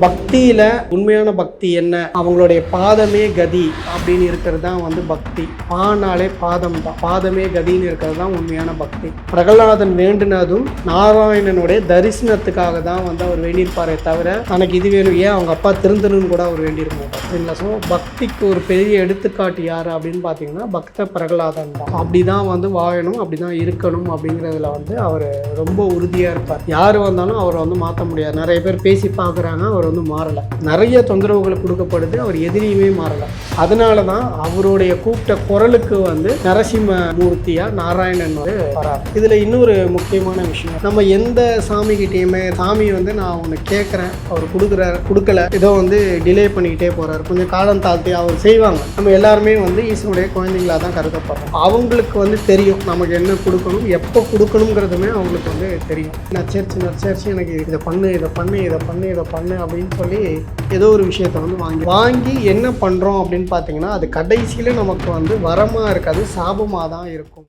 பக்தியில் உண்மையான பக்தி என்ன, அவங்களுடைய பாதமே கதி அப்படின்னு இருக்கிறது தான் வந்து பக்தி. ஆனாலே பாதம் தான், பாதமே கதின்னு இருக்கிறது தான் உண்மையான பக்தி. பிரகலாதன் வேண்டினதும் நாராயணனுடைய தரிசனத்துக்காக தான் வந்து அவர் வேண்டியிருப்பாரே தவிர தனக்கு இது வேணும், ஏன் அவங்க அப்பா திருந்தணும்னு கூட அவர் வேண்டியிருக்க மாட்டார். சரிங்களா? ஸோ பக்திக்கு ஒரு பெரிய எடுத்துக்காட்டு யார் அப்படின்னு பார்த்தீங்கன்னா பக்த பிரகலாதன் தான். அப்படி தான் வந்து வாழணும், அப்படி தான் இருக்கணும் அப்படிங்கிறதுல வந்து அவர் ரொம்ப உறுதியாக இருப்பார். யார் வந்தாலும் அவரை வந்து மாற்ற முடியாது. நிறைய பேர் பேசி பார்க்குறாங்க, அவர் வந்து மாறலை. நிறைய தொந்தரவுகள் கொடுக்கப்படுது, அவர் எதிரியுமே மாறலை. அதனால தான் அவருடைய கூப்பிட்ட குரலுக்கு வந்து நரசிம்ம மூர்த்தியாக நாராயணன் வந்து வரார். இதில் இன்னொரு முக்கியமான விஷயம், நம்ம எந்த சாமிகிட்டையுமே சாமி வந்து நான் ஒன்று கேட்குறேன், அவர் கொடுக்கல, ஏதோ வந்து டிலே பண்ணிக்கிட்டே போகிறார், கொஞ்சம் காலம் தாழ்த்தி அவர் செய்வாங்க. நம்ம எல்லாருமே வந்து ஈஸ்வருடைய குழந்தைங்களாக தான் கருதப்படுறோம். அவங்களுக்கு வந்து தெரியும் நமக்கு என்ன கொடுக்கணும், எப்போ கொடுக்கணுங்கிறதுமே அவங்களுக்கு வந்து தெரியும். நச்சரிச்சு எனக்கு இதை பண்ணு அப்படின்னு சொல்லி ஏதோ ஒரு விஷயத்தை வந்து வாங்கி என்ன பண்ணுறோம் அப்படின்னு பார்த்தீங்கன்னா அது கடைசியில் நமக்கு வந்து வரமாக இருக்காது, சாபமாக தான் இருக்கும்.